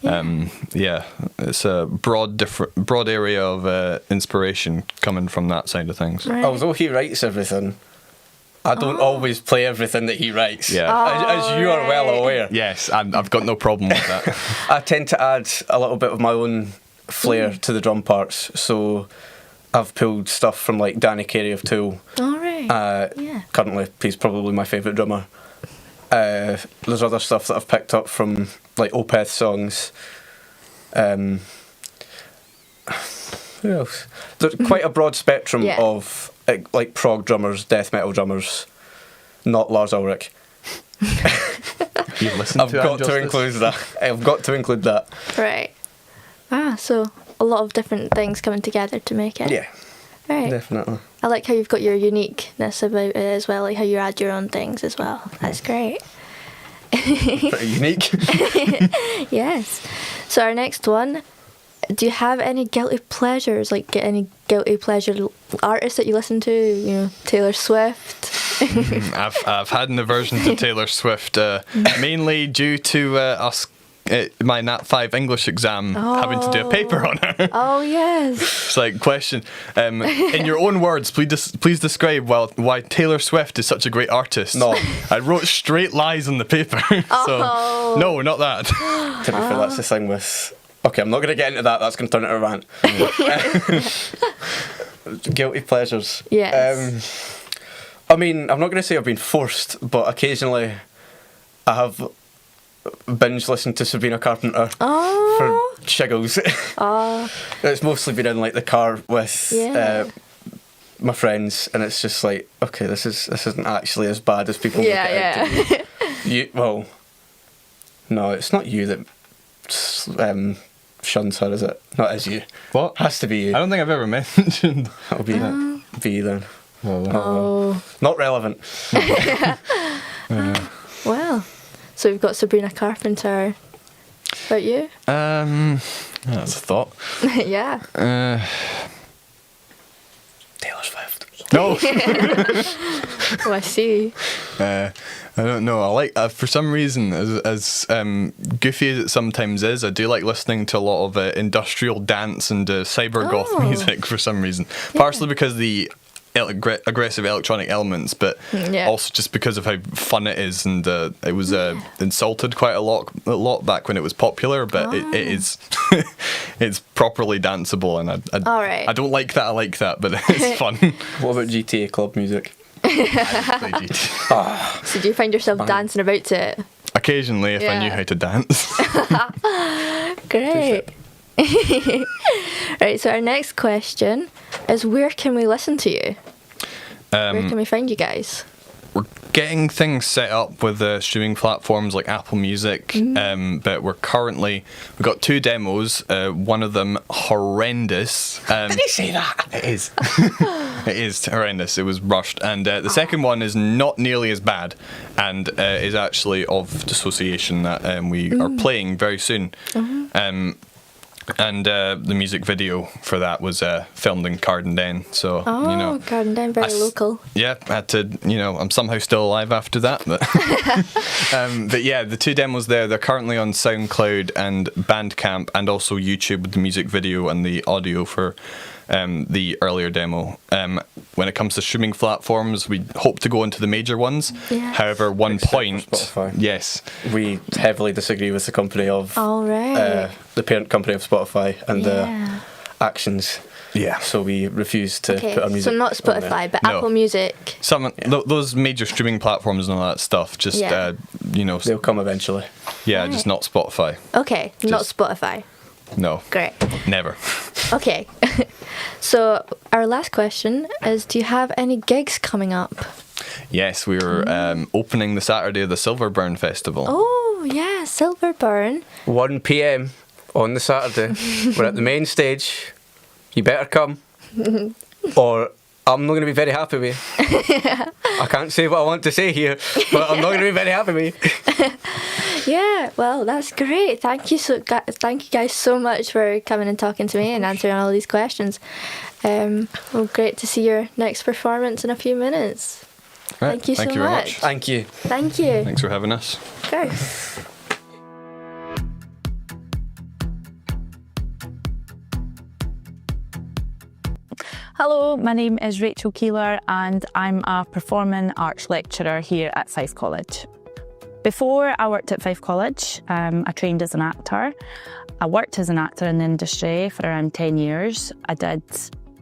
S10: it's a broad area of inspiration coming from that side of things.
S2: Right.
S11: Although he writes everything, I don't always play everything that he writes.
S10: Yeah.
S11: As you are well aware.
S10: Yes, I've got no problem with that.
S11: I tend to add a little bit of my own flair to the drum parts, so I've pulled stuff from like Danny Carey of Tool.
S2: All right.
S11: Currently, he's probably my favourite drummer. There's other stuff that I've picked up from like Opeth songs. Who else? There's quite a broad spectrum
S2: Yeah.
S11: of like prog drummers, death metal drummers. Not Lars Ulrich.
S10: You've listened
S11: I've
S10: to
S11: got to
S10: Injustice?
S11: include that. I've got to include that.
S2: Right. So a lot of different things coming together to make it.
S11: Yeah,
S2: Right.
S11: definitely.
S2: I like how you've got your uniqueness about it as well, like how you add your own things as well. That's great.
S11: Pretty unique.
S2: Yes. So our next one, do you have any guilty pleasures, like any guilty pleasure artists that you listen to? You know, Taylor Swift.
S10: I've had an aversion to Taylor Swift, mainly due to us. My Ep5 English exam having to do a paper on her.
S2: Oh yes.
S10: It's like, question, in your own words, please describe why Taylor Swift is such a great artist.
S11: No.
S10: I wrote straight lies on the paper. So no, not that.
S11: To be fair, that's the thing with... Okay, I'm not going to get into that. That's going to turn into a rant. Guilty pleasures.
S2: Yes.
S11: I mean, I'm not going to say I've been forced, but occasionally I have binge listened to Sabrina Carpenter for shiggles. It's mostly been in like the car with my friends, and it's just like, okay, this isn't actually as bad as people make it out to be. Well, no, it's not you that shuns her, is it? No, it is you.
S10: What?
S11: Has to be you.
S10: I don't think I've ever mentioned.
S11: It'll be B then.
S2: Oh.
S11: Not relevant.
S2: Well, so we've got Sabrina Carpenter. About you?
S10: That's a thought.
S2: Yeah.
S11: Taylor Swift.
S10: No.
S2: Oh, I see.
S10: I don't know. I like, for some reason, as goofy as it sometimes is, I do like listening to a lot of industrial dance and cyber goth music for some reason. Partially because of the aggressive electronic elements, but also just because of how fun it is, and it was insulted quite a lot back when it was popular, but it is it's properly danceable, and I don't like that. I like that, but it's fun.
S11: What about GTA club music?
S10: I don't play GTA.
S2: So do you find yourself dancing about to it?
S10: Occasionally, if I knew how to dance.
S2: Great. Right, so our next question is, where can we listen to you? Where can we find you guys?
S10: We're getting things set up with streaming platforms like Apple Music, but we've got 2 demos, one of them horrendous.
S11: Did he say that?
S10: It is. It is horrendous. It was rushed. And the second one is not nearly as bad, and is actually of Dissociation that we are playing very soon. And the music video for that was filmed in Cardenden, so you know.
S2: Cardenden, very local.
S10: Yeah, I had to, I'm somehow still alive after that. But yeah, the 2 demos they're currently on SoundCloud and Bandcamp, and also YouTube with the music video and the audio for the earlier demo. When it comes to streaming platforms, we hope to go into the major ones.
S2: Yes.
S10: However, one
S11: Except
S10: point,
S11: for Spotify.
S10: yes,
S11: We heavily disagree with the company of
S2: All right.
S11: the parent company of Spotify and the actions.
S10: yeah.
S11: So we refuse to
S2: Okay,
S11: put our music
S2: so not
S11: on there.
S2: Spotify, but
S10: No.
S2: Apple Music.
S10: Those major streaming platforms and all that stuff, just
S11: They'll come eventually.
S10: yeah, just not Spotify.
S2: Okay, not
S10: Just-
S2: Spotify.
S10: No,
S2: Great.
S10: never.
S2: Okay. So our last question is, do you have any gigs coming up?
S10: Yes, we were opening the Saturday of the Silverburn Festival.
S2: Oh, yeah, Silverburn.
S11: 1 p.m. on the Saturday. We're at the main stage. You better come, or I'm not going to be very happy with you. I can't say what I want to say here, but I'm not going to be very happy with you.
S2: Yeah, well, that's great. Thank you guys so much for coming and talking to me and answering all these questions. Well, great to see your next performance in a few minutes.
S10: Right,
S2: Thank you so
S10: very much.
S11: Thank you.
S2: Thank you.
S10: Thanks for having us.
S2: Of course.
S12: Hello, my name is Rachel Keeler and I'm a performing arts lecturer here at Fife College. Before I worked at Fife College, I trained as an actor. I worked as an actor in the industry for around 10 years. I did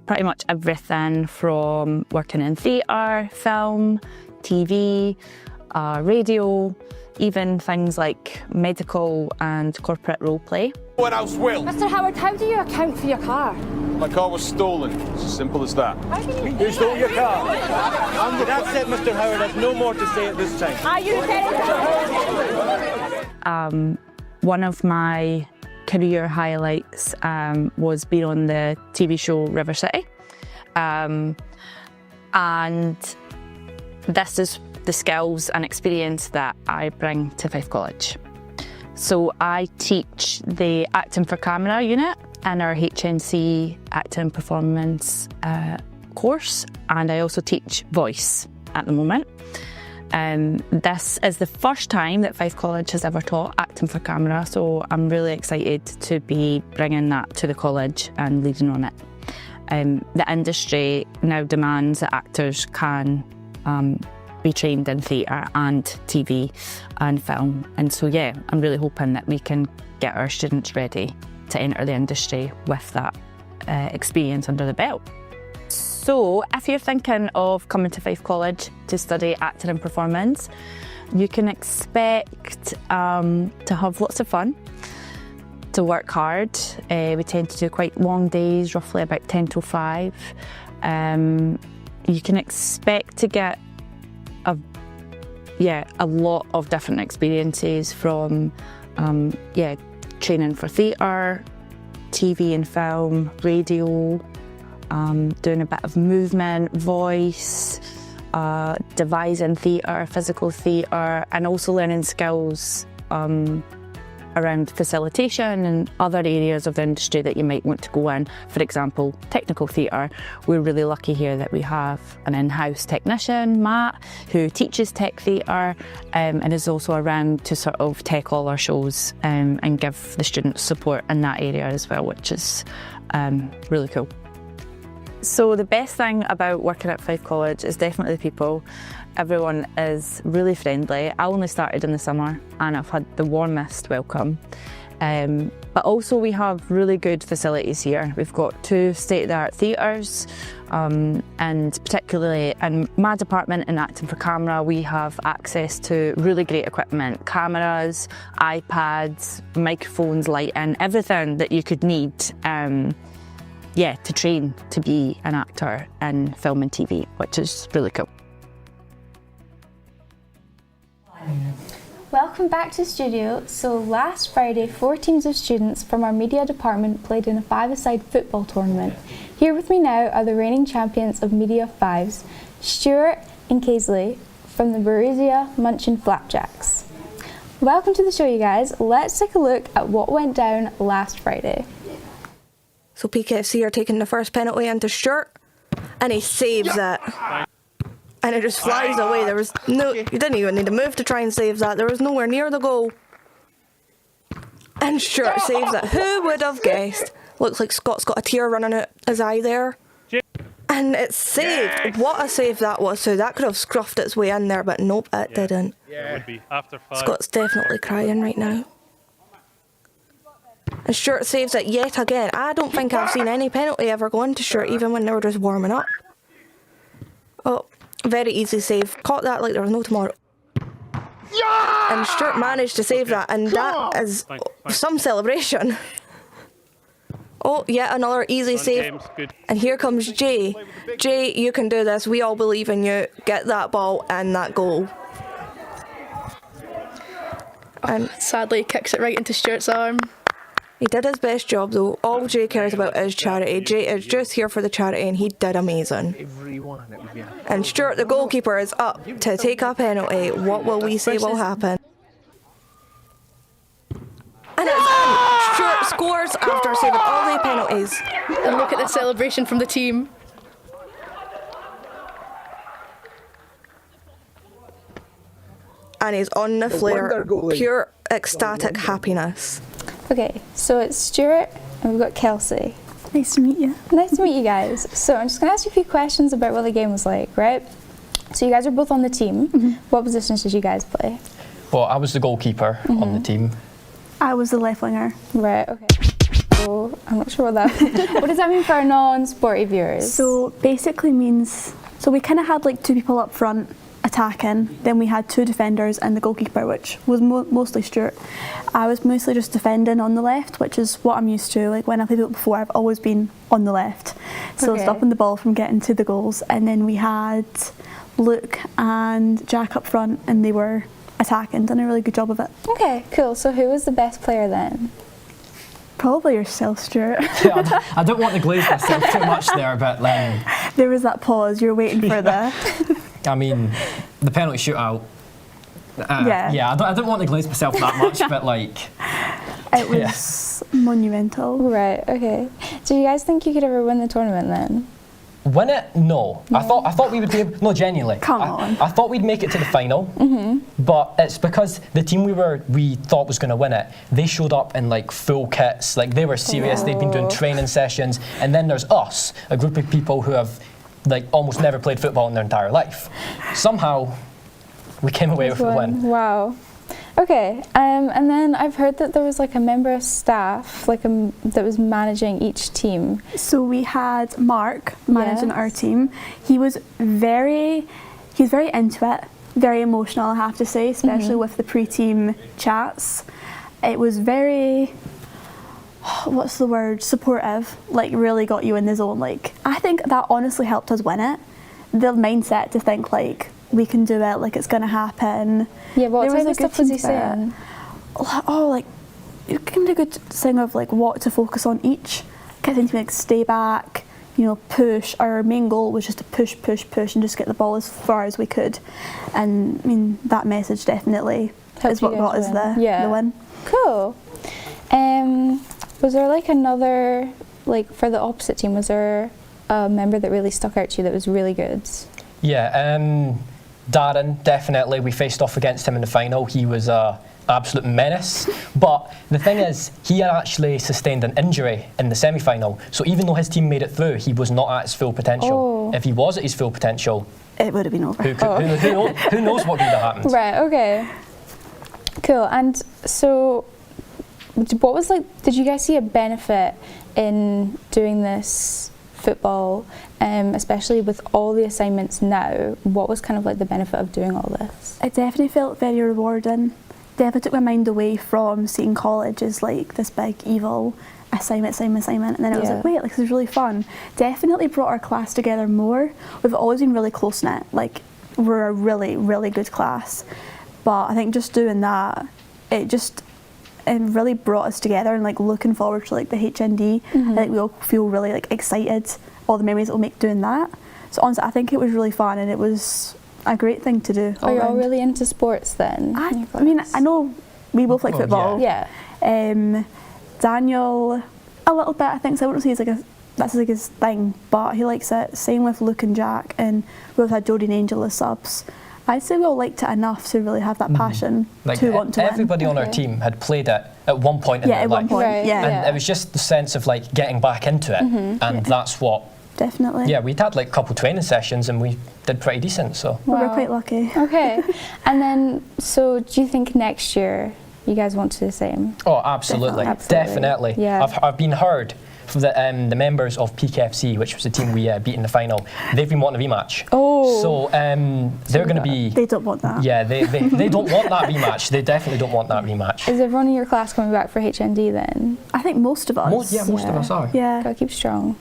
S12: pretty much everything from working in theatre, film, TV, radio, even things like medical and corporate role play.
S13: What else will?
S14: Mr. Howard, how do you account for your car?
S13: my car was stolen. It's as simple as that.
S14: Who stole your car? That's it, Mr. Howard. There's no more to say at this time.
S5: Are you
S12: One of my career highlights was being on the TV show River City. And this is the skills and experience that I bring to Fife College. So I teach the Acting for Camera unit in our HNC Acting and Performance course, and I also teach voice at the moment. This is the first time that Fife College has ever taught Acting for Camera, so I'm really excited to be bringing that to the college and leading on it. The industry now demands that actors can be trained in theatre and TV and film, and so yeah, I'm really hoping that we can get our students ready to enter the industry with that experience under the belt. So if you're thinking of coming to Fife College to study acting and performance, you can expect to have lots of fun, to work hard. We tend to do quite long days, roughly about 10 till 5. You can expect to get a lot of different experiences from training for theatre, TV and film, radio, doing a bit of movement, voice, devising theatre, physical theatre, and also learning skills around facilitation and other areas of the industry that you might want to go in. For example, technical theatre. We're really lucky here that we have an in-house technician, Matt, who teaches tech theatre and is also around to sort of tech all our shows and give the students support in that area as well, which is really cool. So the best thing about working at Fife College is definitely the people. Everyone is really friendly. I only started in the summer and I've had the warmest welcome. But also we have really good facilities here. We've got 2 state-of-the-art theatres and particularly in my department in Acting for Camera, we have access to really great equipment, cameras, iPads, microphones, lighting, everything that you could need to train to be an actor in film and TV, which is really cool.
S1: Welcome back to the studio. So last Friday, 4 teams of students from our media department played in a 5-a-side football tournament. Here with me now are the reigning champions of Media 5s, Stuart and Kaisley from the Borussia Mönchengladbach. Welcome to the show, you guys. Let's take a look at what went down last Friday.
S15: So PKFC are taking the first penalty into Stuart, and he saves it. And it just flies away. There was no, you didn't even need to move to try and save that. There was nowhere near the goal. And Stuart saves it. Who would have guessed? Looks like Scott's got a tear running out his eye there. And it's saved. What a save that was. So that could have scruffed its way in there, but nope, it didn't.
S16: It would be after 5.
S15: Scott's definitely crying right now. And Stuart saves it yet again. I don't think I've seen any penalty ever go into Stuart, even when they were just warming up. Oh, very easy save. Caught that like there was no tomorrow. And Stuart managed to save that, and that is some celebration. Oh, yet another easy save. And here comes Jay. Jay, you can do this. We all believe in you. Get that ball and that goal. And
S2: sadly, he kicks it right into Stuart's arm.
S15: He did his best job though. All Jay cares about is charity. Jay is just here for the charity and he did amazing. And Stuart, the goalkeeper, is up to take a penalty. What will we say will happen? And it's in. Stuart scores after saving all the penalties.
S2: And look at the celebration from the team.
S15: And he's on the flare. Pure ecstatic happiness.
S1: Okay, so it's Stuart and we've got Kelsey. Nice to meet you. Nice to meet you guys. So I'm just going to ask you a few questions about what the game was like, right? So you guys are both on the team. What positions did you guys play?
S17: Well, I was the goalkeeper on the team.
S1: I was the left winger. Right, okay. So I'm not sure what that what does that mean for our non-sporty viewers?
S18: So basically means, so we kind of had like 2 people up front
S16: attacking. Then we had 2 defenders and the goalkeeper, which was mostly Stuart. I was mostly just defending on the left, which is what I'm used to. Like when I played it before, I've always been on the left, so stopping the ball from getting to the goals. And then we had Luke and Jack up front, and they were attacking, done a really good job of it.
S1: Okay, cool. So who was the best player then?
S16: Probably yourself, Stuart.
S17: Yeah, I don't want to glaze myself too much there, but
S16: there was that pause. You're waiting for the.
S17: I mean, the penalty shootout. Yeah, I don't want to glaze myself that much, but like.
S16: It was monumental.
S1: Right. Okay. Do you guys think you could ever win the tournament then?
S17: Win it? No. I thought we would be able, no, genuinely.
S16: Come on.
S17: I thought we'd make it to the final, but it's because the team we thought was going to win it, they showed up in like full kits, like they were serious, they've been doing training sessions, and then there's us, a group of people who have like almost never played football in their entire life. Somehow, we came away with the win.
S1: Wow. Okay, and then I've heard that there was like a member of staff that was managing each team.
S16: So we had Mark managing our team. He was very into it, very emotional, I have to say, especially with the pre-team chats. It was very, what's the word, supportive, like really got you in the zone. Like I think that honestly helped us win it. The mindset to think like, we can do it, like it's going to happen.
S1: Yeah, what type of stuff was he saying?
S16: Oh, like, you can do a good thing of like what to focus on each. Get into like stay back, push. Our main goal was just to push, and just get the ball as far as we could. And I mean, that message definitely is what got us the win.
S1: Cool. Was there like another, like for the opposite team, was there a member that really stuck out to you that was really good?
S17: Yeah, Darren, definitely. We faced off against him in the final. He was an absolute menace. But the thing is, he had actually sustained an injury in the semi-final. So even though his team made it through, he was not at his full potential. If he was at his full potential,
S16: it would have been over.
S17: Who knows what could have happened?
S1: Right, okay. Cool. And so, what was did you guys see a benefit in doing this football, especially with all the assignments now? What was kind of like the benefit of doing all this?
S16: It definitely felt very rewarding. Definitely took my mind away from seeing college as like this big evil assignment, and then it was like, wait, like this is really fun. Definitely brought our class together more. We've always been really close knit, like we're a really, really good class, but I think just doing that, it really brought us together, and like looking forward to like the HND. I think we all feel really like excited, all the memories that we'll make doing that. So honestly, I think it was really fun, and it was a great thing to do.
S1: Are you all really into sports then?
S16: I mean, I know we both like football.
S1: Yeah.
S16: Daniel, a little bit, I think. So I wouldn't say that's like his thing, but he likes it. Same with Luke and Jack, and we both had Jodie and Angel as subs. I'd say we all liked it enough to really have that passion to want to win.
S17: Everybody on our team had played it at one point in their life.
S16: Yeah, at one point,
S17: And it was just the sense of like getting back into it, and that's what.
S16: Definitely.
S17: Yeah, we'd had like a couple training sessions, and we did pretty decent. So
S16: we were quite lucky.
S1: Okay, and then so do you think next year you guys want to do the same?
S17: Oh, absolutely, definitely.
S1: Yeah.
S17: I've been heard from the members of PKFC, which was the team we beat in the final. They've been wanting a rematch.
S1: Oh.
S17: So they're going to be.
S16: They don't want that.
S17: Yeah, they don't want that rematch. They definitely don't want that rematch.
S1: Is everyone in your class coming back for HND then?
S16: I think most of us.
S17: Most of us are.
S16: Yeah.
S1: Gotta keep strong.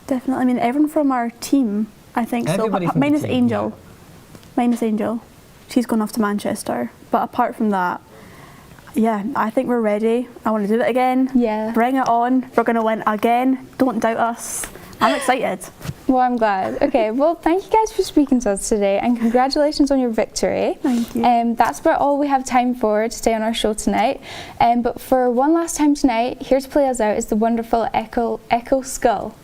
S16: Definitely. I mean, everyone from our team, I think.
S17: Everybody
S16: so.
S17: From
S16: Minus
S17: the team,
S16: Angel.
S17: Yeah.
S16: Minus Angel. She's gone off to Manchester. But apart from that, yeah, I think we're ready. I want to do it again.
S1: Yeah.
S16: Bring it on. We're going to win again. Don't doubt us. I'm excited.
S1: Well, I'm glad. Okay, well, thank you guys for speaking to us today, and congratulations on your victory.
S16: Thank you.
S1: That's about all we have time for today on our show tonight. But for one last time tonight, here to play us out is the wonderful Echo Skull.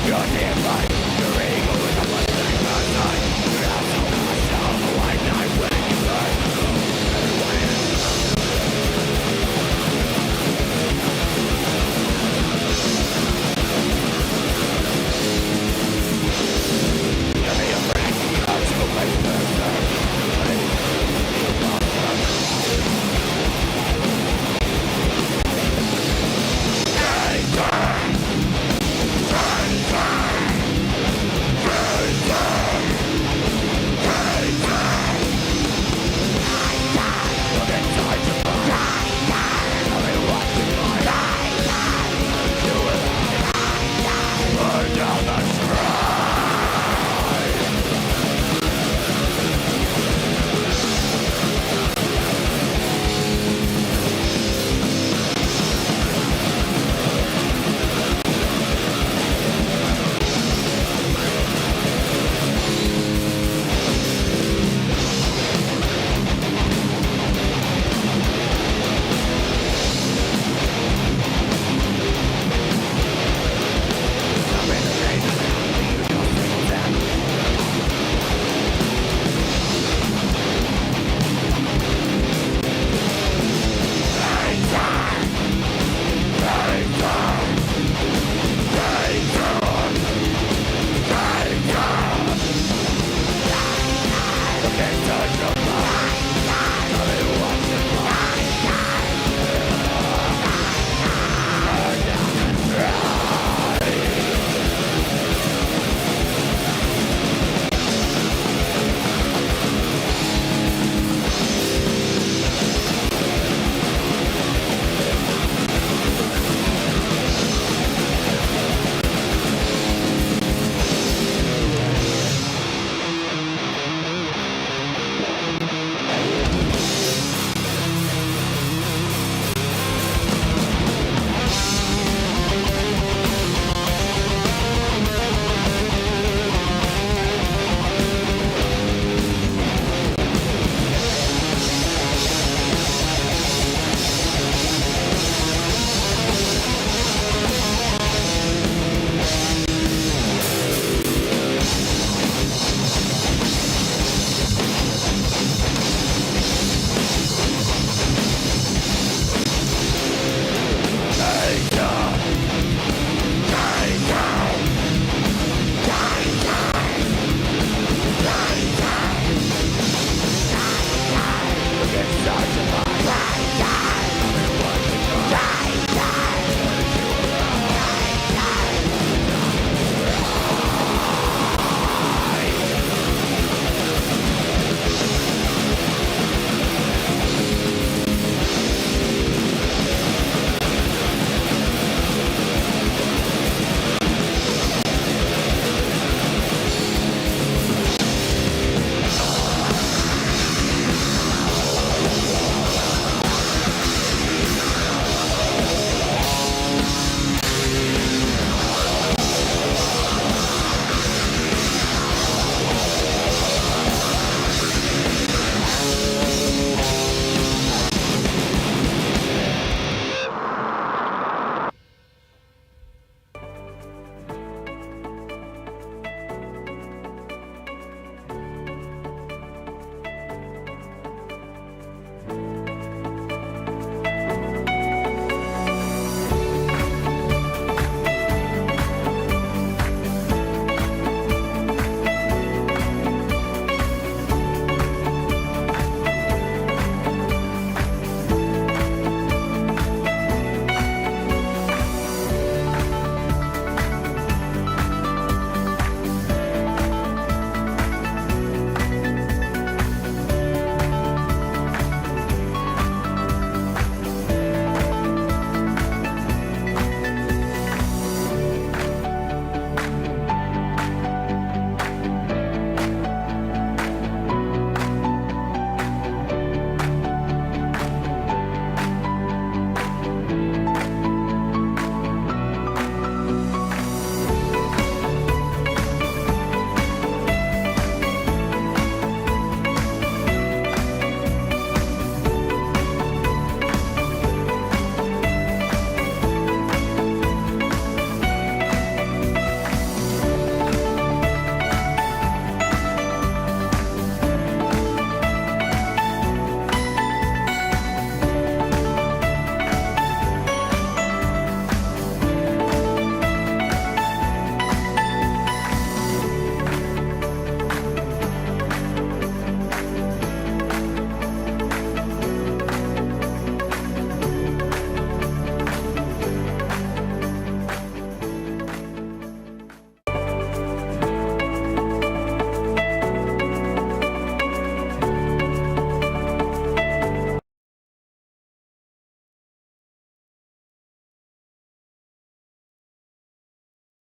S18: You're